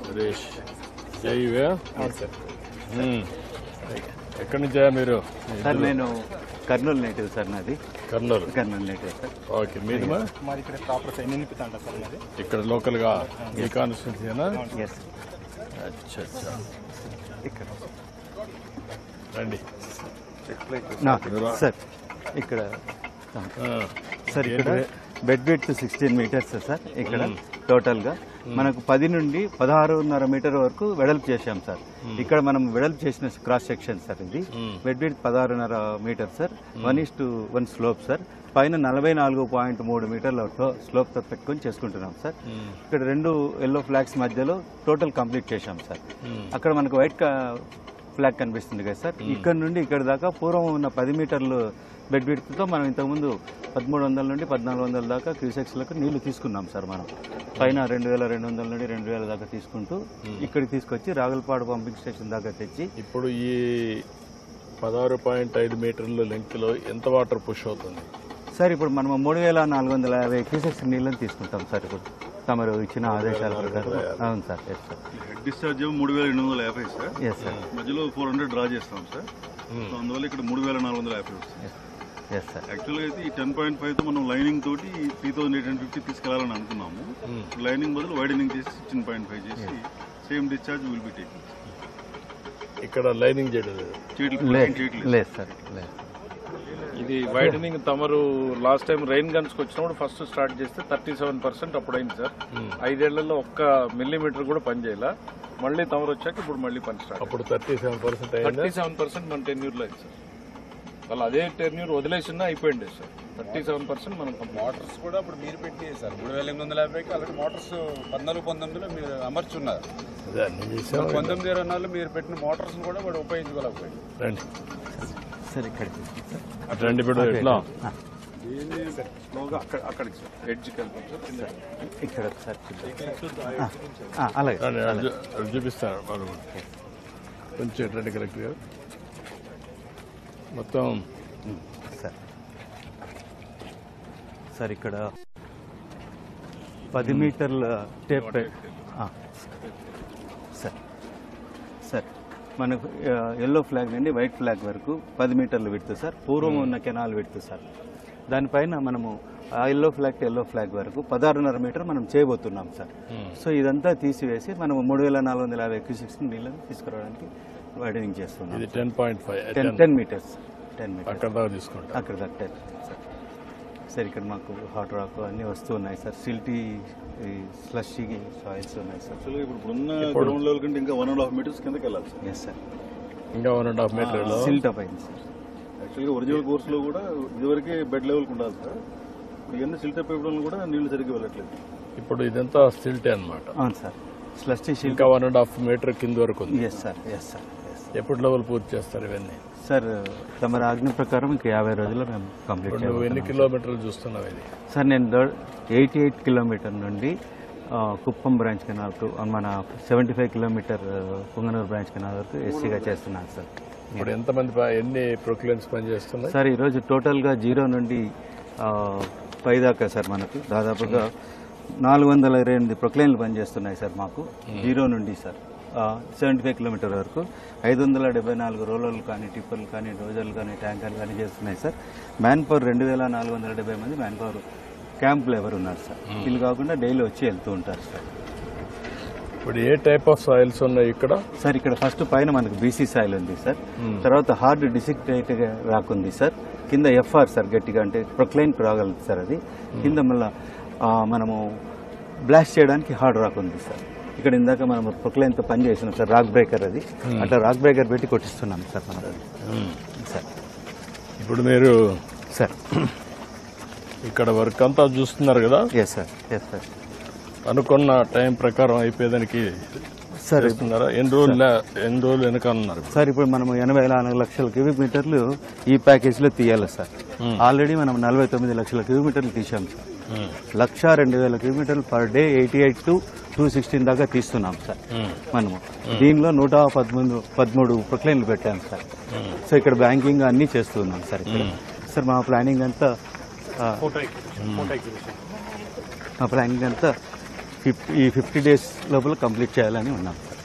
సురేష్ జైవే ఎక్కడి నుంచా మీరు? సార్ నేను కర్నూలు నేటివ్ సార్, నాది కర్నూలు నేటివ్ సార్. ఓకే, మీది మాది ఇక్కడ ప్రాపర్ నినిపితాండ సార్ నాది. ఇక్కడ లోకల్ గా ఈ కాన్స్టిట్యూన్సీనా? ఎస్ అచ్చా అచ్చా. ఇక్కడ రండి సార్. ఇక్కడ సార్ ఇక్కడ బెడ్ విడ్త్ 16 మీటర్స్ సార్. ఇక్కడ టోటల్ గా మనకు 10 నుండి 16.5 మీటర్ వరకు వెడల్పు చేశాం సార్. ఇక్కడ మనం వెడల్పు చేసిన క్రాస్ సెక్షన్ సార్. ఇది bed width 16.5 meter sir. 1:1 slope sir. పైన 44.3 మీటర్ల స్లోప్ తో పెట్టుకొని చేసుకుంటున్నాం సార్. ఇక్కడ 2 ఎల్లో ఫ్లాగ్స్ మధ్యలో టోటల్ కంప్లీట్ చేశాం సార్. అక్కడ మనకు వైట్ ఫ్లాగ్ కనిపిస్తుంది కదా సార్. ఇక్కడ నుండి ఇక్కడ దాకా పూర్వం ఉన్న 10 మీటర్లు బెడ్ విడ్త్తో మనం ఇంతకుముందు 1300 నుండి 1400 దాకా క్యూసెక్స్లకు నీళ్లు తీసుకున్నాం సార్. మనం పైన 2200 నుండి 2000 దాకా తీసుకుంటూ ఇక్కడికి తీసుకొచ్చి రాగులపాడు పంపింగ్ స్టేషన్ దాకా తెచ్చి ఇప్పుడు ఈ 16.5 మీటర్ల లెంగ్త్ లో ఎంత వాటర్ పుష్ అవుతుంది సార్? ఇప్పుడు మనం 3450 క్యూసెక్స్ నీళ్ళని తీసుకుంటాం సార్. ఇప్పుడు తమరు ఇచ్చిన ఆదేశాల ప్రకారం. అవును sir. Yes sir. Head discharge 3850 sir. Yes sir. మధ్యలో 400 డ్రా చేస్తాం సార్. అందువల్ల ఇక్కడ 3450 వస్తుంది. Yes sir. యాక్చువల్గా అయితే ఈ 10.5 తో మనం లైనింగ్ తోటి 3850 తీసుకెళ్లాలని అనుకున్నాము. లైనింగ్ బదులు వైడనింగ్ చేసి 16.5 చేసి same discharge will be taking. ఇక్కడ లైనింగ్ చేయలేదు సార్. ఇది వైడనింగ్ తమరు లాస్ట్ టైం రెయిన్ గన్స్ వచ్చినప్పుడు ఫస్ట్ స్టార్ట్ చేస్తే 37% అప్పుడు అయింది సార్. 5 ఏళ్లలో 1 మిల్లీమీటర్ కూడా పని చేయాల. మళ్ళీ తమరు వచ్చాక ఇప్పుడు మళ్ళీ పని స్టార్ట్. అప్పుడు 37% మన టెన్యూర్ లో అయింది సార్. వాళ్ళు అదే టెన్యూర్ వదిలేసినా అయిపోయింది సార్. 37% మనం మోటార్స్ కూడా ఇప్పుడు మీరు పెట్టి సార్ 3850కి అలాంటి మోటార్స్ 14-19లో మీరు అమర్చున్నారు. 19-20 మీరు పెట్టిన మోటార్స్ కూడా వాడు ఉపయోగించుకోలేకపోయింది. రండి సార్ ఇక్కడ రండి. ఇప్పుడు ఎట్లా అక్కడికి సార్ ఎడ్జ్కి వెళ్తాం సార్. ఇక్కడ సార్ అలాగే చూపిస్తాను కొంచెం రండి కరెక్ట్ గా మొత్తం సార్. సార్ ఇక్కడ 10 మీటర్ల టేప్ సార్. సార్ మనకు ఎల్లో ఫ్లాగ్ నుండి వైట్ ఫ్లాగ్ వరకు 10 మీటర్లు విడుతు సార్. పూర్వం ఉన్న కెనాల్ విడుతు సార్. దానిపైన మనము ఆ ఎల్లో ఫ్లాగ్ వరకు 16.5 మీటర్ మనం చేయబోతున్నాం సార్. సో ఇదంతా తీసివేసి మనం 3450 క్యూసెక్స్ నీళ్ళని తీసుకురావడానికి వైడనింగ్ చేస్తున్నాం. 10 మీటర్స్ అక్కడ దాకా తీసుకుంటాం. అక్కడ దాకా సార్. ఇక్కడ మాకు హాట్ రాక్ అన్నీ వస్తూ ఉన్నాయి సార్. సిల్టీ స్లషీ సాయిల్స్ ఉన్నాయి సార్. యాక్చువల్గా ఇప్పుడు ఉన్న గ్రౌండ్ లెవెల్ కంటే ఇంకా 1.5 మీటర్స్ కిందకి వెళ్ళాలి సార్. Yes sir. ఇంకా 1.5 మీటర్ సిల్ట్ అప్ అయింది సార్. యాక్చువల్గా ఒరిజినల్ కోర్సులో కూడా ఇదివరకే బెడ్ లెవెల్కి ఉండాలి సార్. ఇవన్నీ సిల్ట్ అప్ అయిపోవడం కూడా నీళ్లు సరిగ్గా వెళ్ళట్లేదు. ఇప్పుడు ఇదంతా స్టిల్టే అనమాట. అవును సార్. స్లషీ ఇంకా 1.5 మీటర్ కింద వరకు ఉంది. Yes sir. Yes sir. ఎప్పుడు లెవెల్ పూర్తి చేస్తారు ఇవన్నీ? సార్ తమ ఆజ్ఞ ప్రకారం ఇంకా 50 రోజుల్లో మేము కంప్లీట్ చేయాలి. నువ్వు ఎన్ని కిలోమీటర్లు చూస్తున్నావు ఇది? సార్ నేను 88 కిలోమీటర్ నుండి కుప్పం బ్రాంచ్ కెనాల్ టు మన 75 కిలోమీటర్ పుంగనూరు బ్రాంచ్ కెనాల్ వరకు ఎస్సీగా చేస్తున్నాను సార్. ఇప్పుడు ఎంతమంది ఎన్ని ప్రొక్లైన్స్ పనిచేస్తున్నాయి సార్? ఈరోజు టోటల్గా 0 నుండి 5 దాకా సార్ మనకు దాదాపుగా 428 ప్రొక్లైన్లు పనిచేస్తున్నాయి సార్ మాకు. 0 నుండి సార్ 75 కిలోమీటర్ వరకు 574 రోలర్లు కానీ టిప్పర్లు కానీ డోజర్లు కానీ ట్యాంకర్లు కానీ చేస్తున్నాయి సార్. మ్యాన్ పవర్ 2470 మంది మ్యాన్ పవర్ క్యాంప్ లేబర్ ఉన్నారు సార్. వీళ్ళు కాకుండా డైలీ వచ్చి వెళ్తూ ఉంటారు సార్. ఇప్పుడు ఏ టైప్ ఆఫ్ సాయిల్స్ ఉన్నాయి ఇక్కడ? సార్ ఇక్కడ ఫస్ట్ పైన మనకు బీసీ సాయిల్ ఉంది సార్. తర్వాత హార్డ్ డిసిక్టేట్ రాక్ ఉంది సార్. కింద ఎఫ్ఆర్ సార్ గట్టిగా అంటే ప్రొక్లైన్ రాగలదు సార్. అది కింద మళ్ళీ మనము బ్లాస్ట్ చేయడానికి హార్డ్ రాక్ ఉంది సార్. ఇక్కడ ఇందాక మనం ప్రొక్లైన్తో పని చేసినాం సార్. రాక్ బ్రేకర్ అది అట్లా రాక్ బ్రేకర్ పెట్టి కొట్టిస్తున్నాం సార్ మనం సార్. ఇప్పుడు మీరు సార్ ఇక్కడ వర్క్ అంతా చూస్తున్నారు కదా? Yes sir. Yes sir. అనుకున్న టైం ప్రకారం అయిపోయేదానికి సార్ ఇస్తున్నారా? ఎన్ని రోజులు వెనకన్నారు సార్? ఇప్పుడు మనం 84 లక్షల క్యూబిక్ మీటర్లు ఈ ప్యాకేజీలో తీయాలి సార్. ఆల్రెడీ మనం 49 లక్షల క్యూబిక్ మీటర్లు తీసాం సార్. 102,000 క్యూబిక్ మీటర్లు పర్ డే 88 to 216 దాకా తీస్తున్నాం సార్ మనము. దీనిలో 113 ప్రొక్లైన్లు పెట్టాం సార్. సో ఇక్కడ బ్యాంకింగ్ అన్నీ చేస్తున్నాం సార్. ఇక్కడ సార్ మా ప్లానింగ్ అంతా ఈ 50 డేస్ లోపల కంప్లీట్ చేయాలని ఉన్నాం సార్.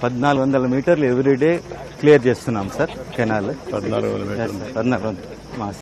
1400 మీటర్లు ఎవ్రీడే క్లియర్ చేస్తున్నాం సార్ కెనాల్. 1400 మీటర్లు. 1400